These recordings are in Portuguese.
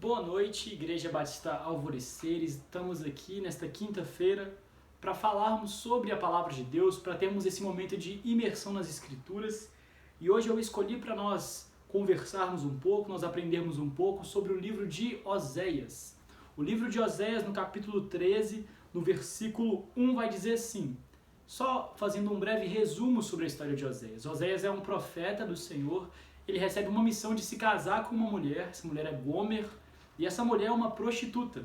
Boa noite, Igreja Batista Alvoreceres. Estamos aqui nesta quinta-feira para falarmos sobre a Palavra de Deus, para termos esse momento de imersão nas Escrituras. E hoje eu escolhi para nós conversarmos um pouco, nós aprendermos um pouco sobre o livro de Oséias. O livro de Oséias, no capítulo 13, no versículo 1, vai dizer assim, só fazendo um breve resumo sobre a história de Oséias. Oséias é um profeta do Senhor. Ele recebe uma missão de se casar com uma mulher, essa mulher é Gomer, e essa mulher é uma prostituta.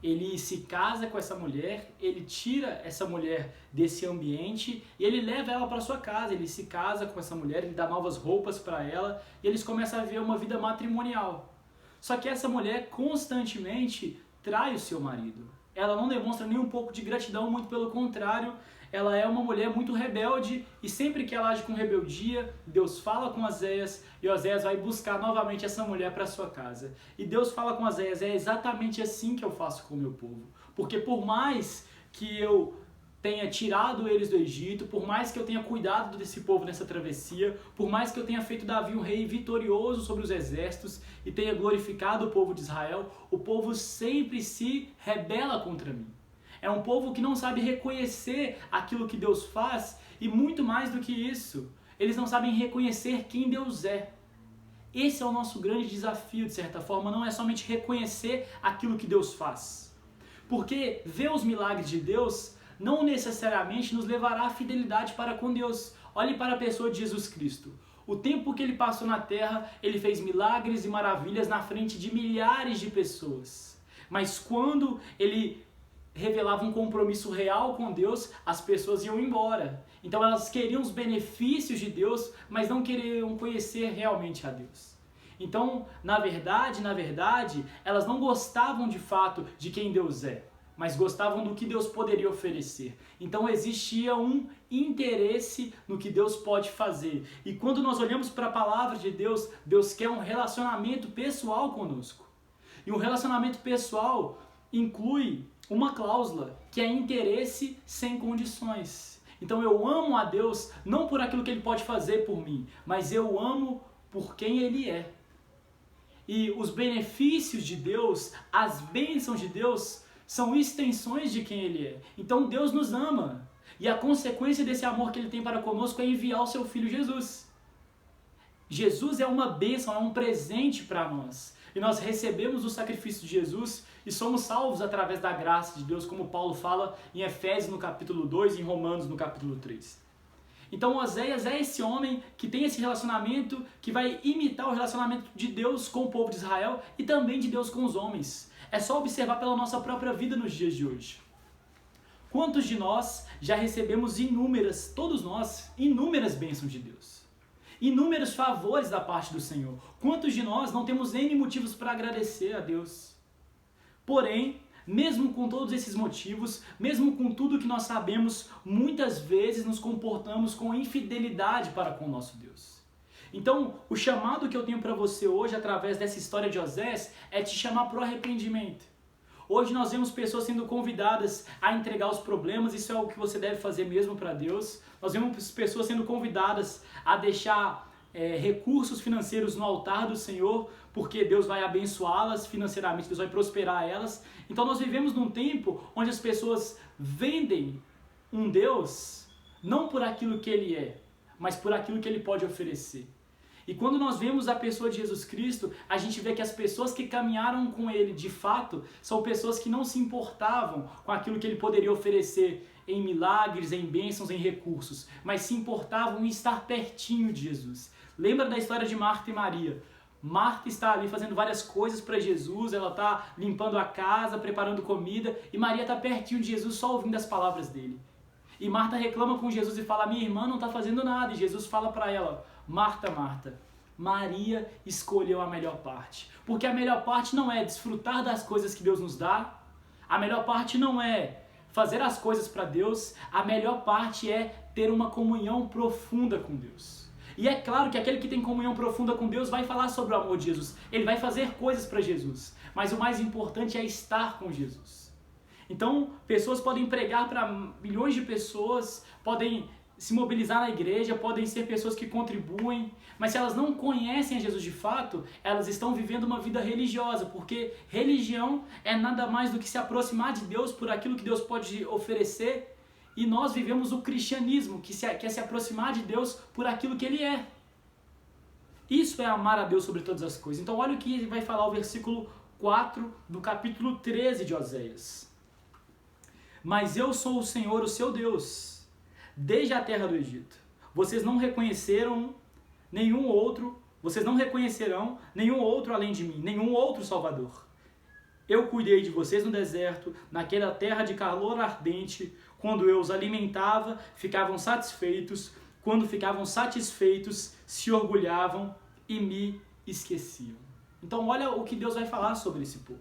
Ele se casa com essa mulher, ele tira essa mulher desse ambiente e ele leva ela para sua casa, ele se casa com essa mulher, ele dá novas roupas para ela e eles começam a viver uma vida matrimonial. Só que essa mulher constantemente trai o seu marido. Ela não demonstra nem um pouco de gratidão, muito pelo contrário, ela é uma mulher muito rebelde e sempre que ela age com rebeldia, Deus fala com Oséias e Oséias vai buscar novamente essa mulher para sua casa. E Deus fala com Oséias, é exatamente assim que eu faço com o meu povo. Porque por mais que eu tenha tirado eles do Egito, por mais que eu tenha cuidado desse povo nessa travessia, por mais que eu tenha feito Davi um rei vitorioso sobre os exércitos e tenha glorificado o povo de Israel, o povo sempre se rebela contra mim. É um povo que não sabe reconhecer aquilo que Deus faz e muito mais do que isso, eles não sabem reconhecer quem Deus é. Esse é o nosso grande desafio, de certa forma, não é somente reconhecer aquilo que Deus faz. Porque ver os milagres de Deus não necessariamente nos levará à fidelidade para com Deus. Olhe para a pessoa de Jesus Cristo. O tempo que ele passou na terra, ele fez milagres e maravilhas na frente de milhares de pessoas. Mas quando ele revelava um compromisso real com Deus, as pessoas iam embora. Então elas queriam os benefícios de Deus, mas não queriam conhecer realmente a Deus. Então, na verdade, elas não gostavam de fato de quem Deus é, mas gostavam do que Deus poderia oferecer. Então existia um interesse no que Deus pode fazer. E quando nós olhamos para a palavra de Deus, Deus quer um relacionamento pessoal conosco. E um relacionamento pessoal inclui uma cláusula, que é interesse sem condições. Então eu amo a Deus não por aquilo que Ele pode fazer por mim, mas eu amo por quem Ele é. E os benefícios de Deus, as bênçãos de Deus, são extensões de quem Ele é. Então Deus nos ama. E a consequência desse amor que Ele tem para conosco é enviar o Seu Filho Jesus. Jesus é uma bênção, é um presente para nós. E nós recebemos o sacrifício de Jesus e somos salvos através da graça de Deus, como Paulo fala em Efésios no capítulo 2 e em Romanos no capítulo 3. Então Oséias é esse homem que tem esse relacionamento, que vai imitar o relacionamento de Deus com o povo de Israel e também de Deus com os homens. É só observar pela nossa própria vida nos dias de hoje. Quantos de nós já recebemos todos nós, inúmeras bênçãos de Deus? Inúmeros favores da parte do Senhor. Quantos de nós não temos N motivos para agradecer a Deus? Porém, mesmo com todos esses motivos, mesmo com tudo que nós sabemos, muitas vezes nos comportamos com infidelidade para com o nosso Deus. Então, o chamado que eu tenho para você hoje, através dessa história de Oséias, é te chamar para o arrependimento. Hoje nós vemos pessoas sendo convidadas a entregar os problemas, isso é o que você deve fazer mesmo para Deus. Nós vemos pessoas sendo convidadas a deixar recursos financeiros no altar do Senhor, porque Deus vai abençoá-las financeiramente, Deus vai prosperar elas. Então nós vivemos num tempo onde as pessoas vendem um Deus não por aquilo que Ele é, mas por aquilo que Ele pode oferecer. E quando nós vemos a pessoa de Jesus Cristo, a gente vê que as pessoas que caminharam com Ele, de fato, são pessoas que não se importavam com aquilo que Ele poderia oferecer em milagres, em bênçãos, em recursos, mas se importavam em estar pertinho de Jesus. Lembra da história de Marta e Maria? Marta está ali fazendo várias coisas para Jesus, ela está limpando a casa, preparando comida, e Maria está pertinho de Jesus só ouvindo as palavras dele. E Marta reclama com Jesus e fala, minha irmã não está fazendo nada, e Jesus fala para ela, Marta, Marta, Maria escolheu a melhor parte. Porque a melhor parte não é desfrutar das coisas que Deus nos dá, a melhor parte não é fazer as coisas para Deus, a melhor parte é ter uma comunhão profunda com Deus. E é claro que aquele que tem comunhão profunda com Deus vai falar sobre o amor de Jesus, ele vai fazer coisas para Jesus, mas o mais importante é estar com Jesus. Então, pessoas podem pregar para milhões de pessoas, podem se mobilizar na igreja, podem ser pessoas que contribuem, mas se elas não conhecem a Jesus de fato, elas estão vivendo uma vida religiosa, porque religião é nada mais do que se aproximar de Deus por aquilo que Deus pode oferecer, e nós vivemos o cristianismo, que quer se aproximar de Deus por aquilo que Ele é. Isso é amar a Deus sobre todas as coisas. Então olha o que vai falar o versículo 4 do capítulo 13 de Oséias. Mas eu sou o Senhor, o seu Deus, desde a terra do Egito. Vocês não reconhecerão nenhum outro além de mim, nenhum outro Salvador. Eu cuidei de vocês no deserto, naquela terra de calor ardente. Quando eu os alimentava, ficavam satisfeitos. Quando ficavam satisfeitos, se orgulhavam e me esqueciam. Então olha o que Deus vai falar sobre esse povo.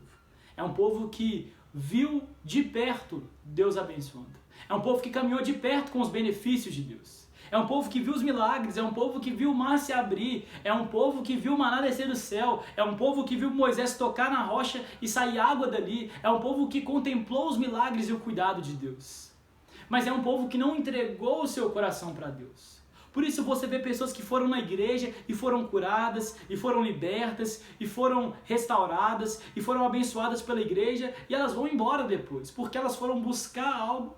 É um povo que viu de perto Deus abençoando. É um povo que caminhou de perto com os benefícios de Deus. É um povo que viu os milagres, é um povo que viu o mar se abrir, é um povo que viu o maná descer do céu, é um povo que viu Moisés tocar na rocha e sair água dali, é um povo que contemplou os milagres e o cuidado de Deus. Mas é um povo que não entregou o seu coração para Deus. Por isso você vê pessoas que foram na igreja e foram curadas, e foram libertas, e foram restauradas, e foram abençoadas pela igreja, e elas vão embora depois, porque elas foram buscar algo,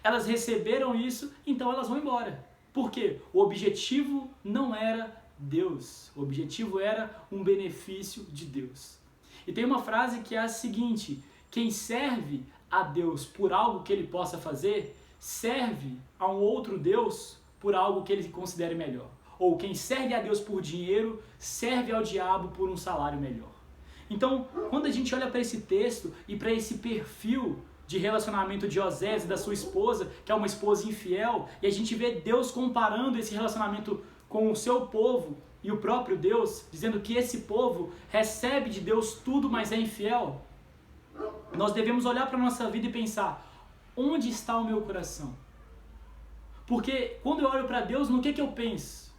elas receberam isso, então elas vão embora. Por quê? O objetivo não era Deus, o objetivo era um benefício de Deus. E tem uma frase que é a seguinte: quem serve a Deus por algo que ele possa fazer, serve a um outro Deus por algo que ele considere melhor. Ou quem serve a Deus por dinheiro, serve ao diabo por um salário melhor. Então, quando a gente olha para esse texto e para esse perfil de relacionamento de Oséias e da sua esposa, que é uma esposa infiel, e a gente vê Deus comparando esse relacionamento com o seu povo e o próprio Deus, dizendo que esse povo recebe de Deus tudo, mas é infiel, nós devemos olhar para a nossa vida e pensar: onde está o meu coração? Porque quando eu olho para Deus, no que eu penso?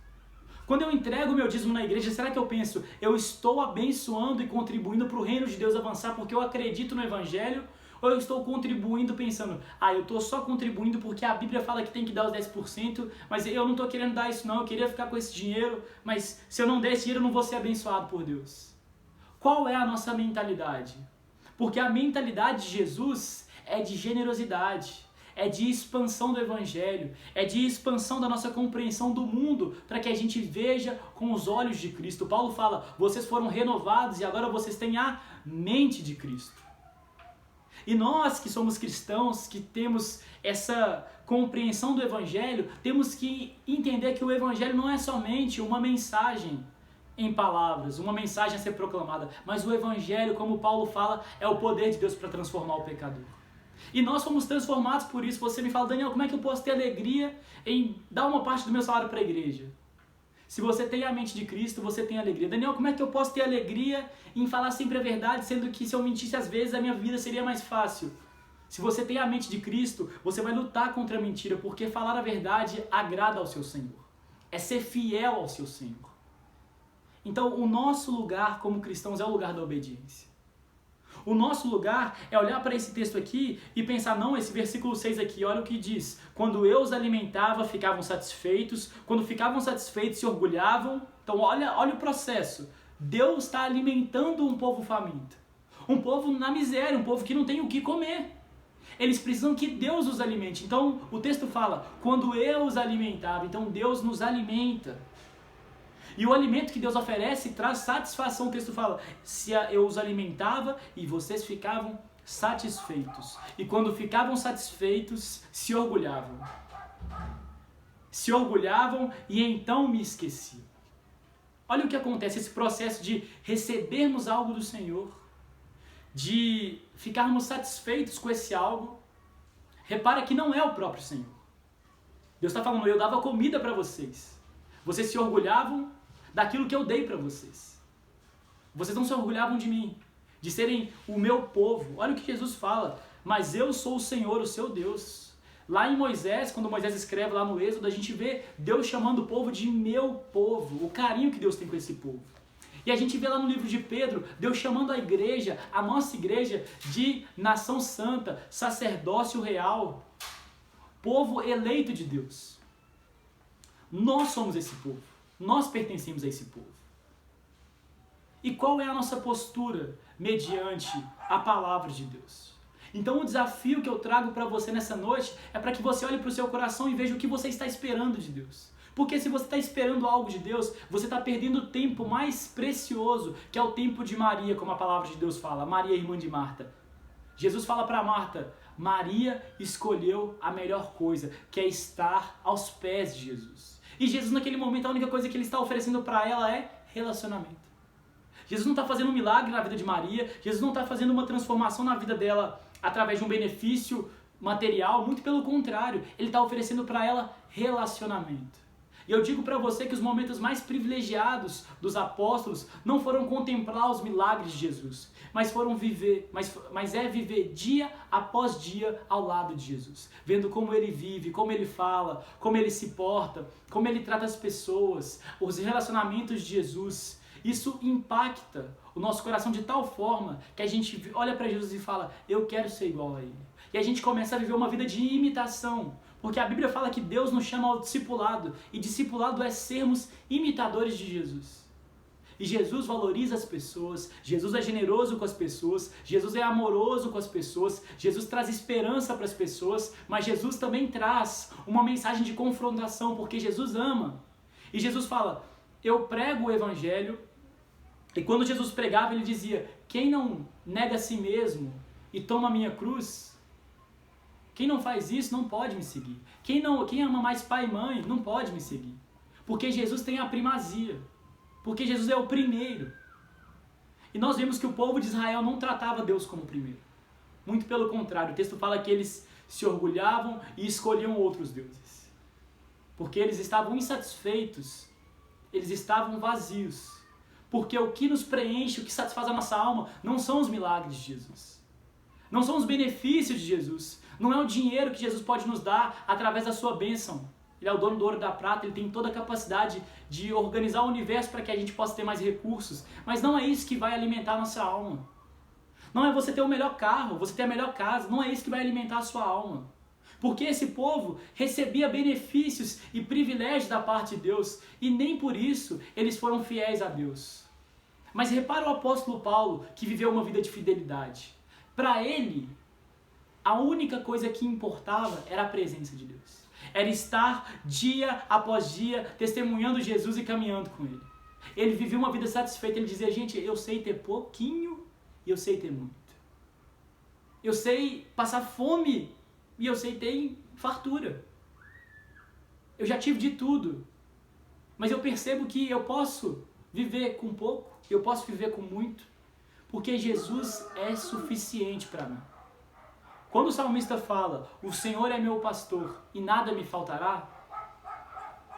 Quando eu entrego o meu dízimo na igreja, será que eu penso, eu estou abençoando e contribuindo para o reino de Deus avançar porque eu acredito no Evangelho? Ou eu estou contribuindo pensando, eu estou só contribuindo porque a Bíblia fala que tem que dar os 10%, mas eu não estou querendo dar isso não, eu queria ficar com esse dinheiro, mas se eu não der esse dinheiro eu não vou ser abençoado por Deus. Qual é a nossa mentalidade? Porque a mentalidade de Jesus é de generosidade, é de expansão do Evangelho, é de expansão da nossa compreensão do mundo, para que a gente veja com os olhos de Cristo. Paulo fala, vocês foram renovados e agora vocês têm a mente de Cristo. E nós que somos cristãos, que temos essa compreensão do Evangelho, temos que entender que o Evangelho não é somente uma mensagem em palavras, uma mensagem a ser proclamada, mas o Evangelho, como Paulo fala, é o poder de Deus para transformar o pecador. E nós fomos transformados por isso. Você me fala, Daniel, como é que eu posso ter alegria em dar uma parte do meu salário para a igreja? Se você tem a mente de Cristo, você tem alegria. Daniel, como é que eu posso ter alegria em falar sempre a verdade, sendo que se eu mentisse às vezes a minha vida seria mais fácil? Se você tem a mente de Cristo, você vai lutar contra a mentira, porque falar a verdade agrada ao seu Senhor. É ser fiel ao seu Senhor. Então, o nosso lugar como cristãos é o lugar da obediência. O nosso lugar é olhar para esse texto aqui e pensar, não, esse versículo 6 aqui, olha o que diz. Quando eu os alimentava, ficavam satisfeitos. Quando ficavam satisfeitos, se orgulhavam. Então, olha o processo. Deus está alimentando um povo faminto. Um povo na miséria, um povo que não tem o que comer. Eles precisam que Deus os alimente. Então, o texto fala, quando eu os alimentava. Então, Deus nos alimenta. E o alimento que Deus oferece traz satisfação. O texto fala, se eu os alimentava e vocês ficavam satisfeitos. E quando ficavam satisfeitos, se orgulhavam. Se orgulhavam e então me esqueciam. Olha o que acontece, esse processo de recebermos algo do Senhor, de ficarmos satisfeitos com esse algo. Repara que não é o próprio Senhor. Deus está falando, eu dava comida para vocês. Vocês se orgulhavam daquilo que eu dei para vocês. Vocês não se orgulhavam de mim, de serem o meu povo. Olha o que Jesus fala, mas eu sou o Senhor, o seu Deus. Lá em Moisés, quando Moisés escreve lá no Êxodo, a gente vê Deus chamando o povo de meu povo, o carinho que Deus tem com esse povo. E a gente vê lá no livro de Pedro, Deus chamando a igreja, a nossa igreja, de nação santa, sacerdócio real, povo eleito de Deus. Nós somos esse povo. Nós pertencemos a esse povo. E qual é a nossa postura mediante a palavra de Deus? Então o desafio que eu trago para você nessa noite é para que você olhe para o seu coração e veja o que você está esperando de Deus. Porque se você está esperando algo de Deus, você está perdendo o tempo mais precioso, que é o tempo de Maria, como a palavra de Deus fala, Maria, irmã de Marta. Jesus fala para Marta, Maria escolheu a melhor coisa, que é estar aos pés de Jesus. E Jesus naquele momento, a única coisa que ele está oferecendo para ela é relacionamento. Jesus não está fazendo um milagre na vida de Maria, Jesus não está fazendo uma transformação na vida dela através de um benefício material, muito pelo contrário, ele está oferecendo para ela relacionamento. E eu digo para você que os momentos mais privilegiados dos apóstolos não foram contemplar os milagres de Jesus, mas foram viver, mas é viver dia após dia ao lado de Jesus, vendo como ele vive, como ele fala, como ele se porta, como ele trata as pessoas, os relacionamentos de Jesus. Isso impacta o nosso coração de tal forma que a gente olha para Jesus e fala, eu quero ser igual a ele. E a gente começa a viver uma vida de imitação. Porque a Bíblia fala que Deus nos chama ao discipulado, e discipulado é sermos imitadores de Jesus. E Jesus valoriza as pessoas, Jesus é generoso com as pessoas, Jesus é amoroso com as pessoas, Jesus traz esperança para as pessoas, mas Jesus também traz uma mensagem de confrontação, porque Jesus ama. E Jesus fala, eu prego o Evangelho, e quando Jesus pregava ele dizia, quem não nega a si mesmo e toma a minha cruz, quem não faz isso não pode me seguir. Quem ama mais pai e mãe não pode me seguir. Porque Jesus tem a primazia. Porque Jesus é o primeiro. E nós vemos que o povo de Israel não tratava Deus como primeiro. Muito pelo contrário. O texto fala que eles se orgulhavam e escolhiam outros deuses. Porque eles estavam insatisfeitos. Eles estavam vazios. Porque o que nos preenche, o que satisfaz a nossa alma, não são os milagres de Jesus. Não são os benefícios de Jesus. Não é o dinheiro que Jesus pode nos dar através da sua bênção. Ele é o dono do ouro e da prata, ele tem toda a capacidade de organizar o universo para que a gente possa ter mais recursos. Mas não é isso que vai alimentar a nossa alma. Não é você ter o melhor carro, você ter a melhor casa. Não é isso que vai alimentar a sua alma. Porque esse povo recebia benefícios e privilégios da parte de Deus. E nem por isso eles foram fiéis a Deus. Mas repara o apóstolo Paulo, que viveu uma vida de fidelidade. Para ele, a única coisa que importava era a presença de Deus. Era estar dia após dia testemunhando Jesus e caminhando com Ele. Ele vivia uma vida satisfeita. Ele dizia, gente, eu sei ter pouquinho e eu sei ter muito. Eu sei passar fome e eu sei ter fartura. Eu já tive de tudo. Mas eu percebo que eu posso viver com pouco, eu posso viver com muito, porque Jesus é suficiente para mim. Quando o salmista fala, o Senhor é meu pastor e nada me faltará,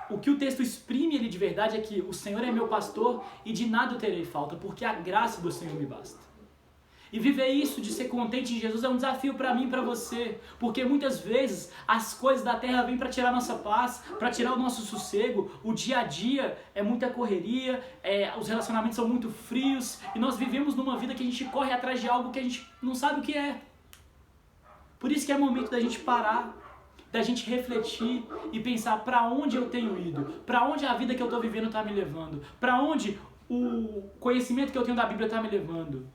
o que o texto exprime ele de verdade é que o Senhor é meu pastor e de nada eu terei falta, porque a graça do Senhor me basta. E viver isso de ser contente em Jesus é um desafio para mim e para você, porque muitas vezes as coisas da terra vêm para tirar nossa paz, para tirar o nosso sossego, o dia a dia é muita correria, os relacionamentos são muito frios, e nós vivemos numa vida que a gente corre atrás de algo que a gente não sabe o que é. Por isso que é momento da gente parar, da gente refletir e pensar para onde eu tenho ido, para onde a vida que eu estou vivendo está me levando, para onde o conhecimento que eu tenho da Bíblia está me levando,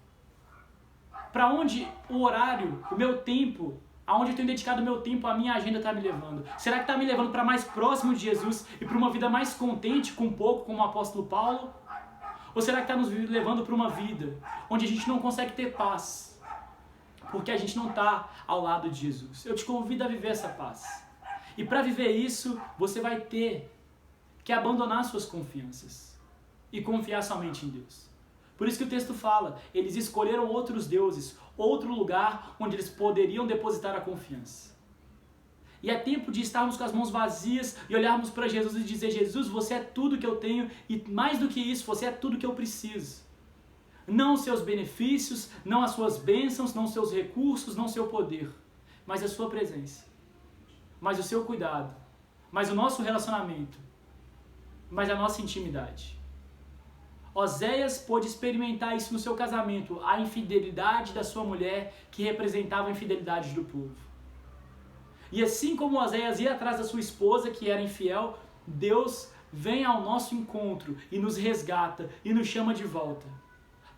para onde o horário, o meu tempo, aonde eu tenho dedicado o meu tempo, a minha agenda está me levando. Será que está me levando para mais próximo de Jesus e para uma vida mais contente com pouco, como o apóstolo Paulo? Ou será que está nos levando para uma vida onde a gente não consegue ter paz? Porque a gente não está ao lado de Jesus. Eu te convido a viver essa paz. E para viver isso, você vai ter que abandonar suas confianças e confiar somente em Deus. Por isso que o texto fala, eles escolheram outros deuses, outro lugar onde eles poderiam depositar a confiança. E é tempo de estarmos com as mãos vazias e olharmos para Jesus e dizer, Jesus, você é tudo que eu tenho e mais do que isso, você é tudo que eu preciso. Não os seus benefícios, não as suas bênçãos, não os seus recursos, não o seu poder, mas a sua presença, mas o seu cuidado, mas o nosso relacionamento, mas a nossa intimidade. Oséias pôde experimentar isso no seu casamento, a infidelidade da sua mulher que representava a infidelidade do povo. E assim como Oséias ia atrás da sua esposa que era infiel, Deus vem ao nosso encontro e nos resgata e nos chama de volta,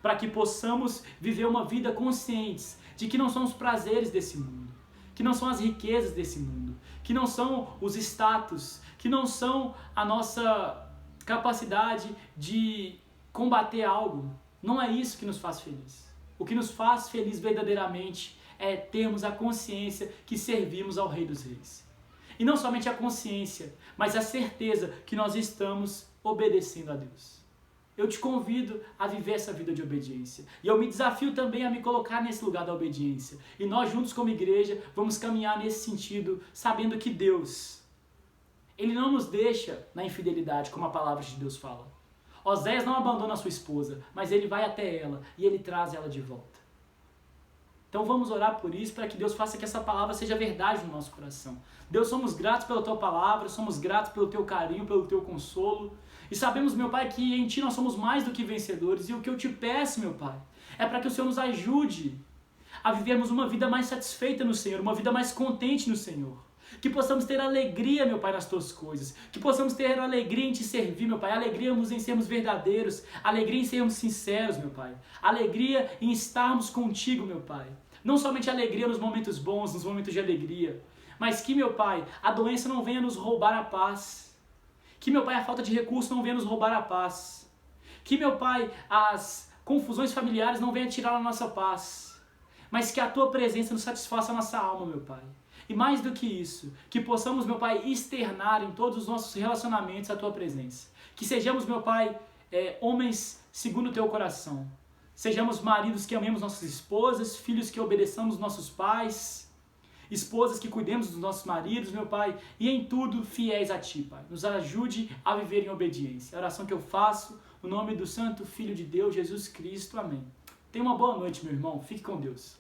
para que possamos viver uma vida conscientes de que não são os prazeres desse mundo, que não são as riquezas desse mundo, que não são os status, que não são a nossa capacidade de combater algo. Não é isso que nos faz feliz. O que nos faz feliz verdadeiramente é termos a consciência que servimos ao Rei dos Reis. E não somente a consciência, mas a certeza que nós estamos obedecendo a Deus. Eu te convido a viver essa vida de obediência. E eu me desafio também a me colocar nesse lugar da obediência. E nós juntos como igreja vamos caminhar nesse sentido, sabendo que Deus, Ele não nos deixa na infidelidade, como a palavra de Deus fala. Oséias não abandona a sua esposa, mas ele vai até ela e ele traz ela de volta. Então vamos orar por isso, para que Deus faça que essa palavra seja verdade no nosso coração. Deus, somos gratos pela Tua palavra, somos gratos pelo Teu carinho, pelo Teu consolo. E sabemos, meu Pai, que em Ti nós somos mais do que vencedores. E o que eu te peço, meu Pai, é para que o Senhor nos ajude a vivermos uma vida mais satisfeita no Senhor, uma vida mais contente no Senhor. Que possamos ter alegria, meu Pai, nas Tuas coisas. Que possamos ter alegria em Te servir, meu Pai. Alegria em sermos verdadeiros. Alegria em sermos sinceros, meu Pai. Alegria em estarmos contigo, meu Pai. Não somente alegria nos momentos bons, nos momentos de alegria. Mas que, meu Pai, a doença não venha nos roubar a paz. Que, meu Pai, a falta de recurso não venha nos roubar a paz. Que, meu Pai, as confusões familiares não venham tirar a nossa paz. Mas que a Tua presença nos satisfaça a nossa alma, meu Pai. E mais do que isso, que possamos, meu Pai, externar em todos os nossos relacionamentos a Tua presença. Que sejamos, meu Pai, homens segundo o Teu coração. Sejamos maridos que amemos nossas esposas, filhos que obedeçamos nossos pais, esposas que cuidemos dos nossos maridos, meu Pai, e em tudo fiéis a Ti, Pai. Nos ajude a viver em obediência. É a oração que eu faço, no nome do Santo Filho de Deus, Jesus Cristo. Amém. Tenha uma boa noite, meu irmão. Fique com Deus.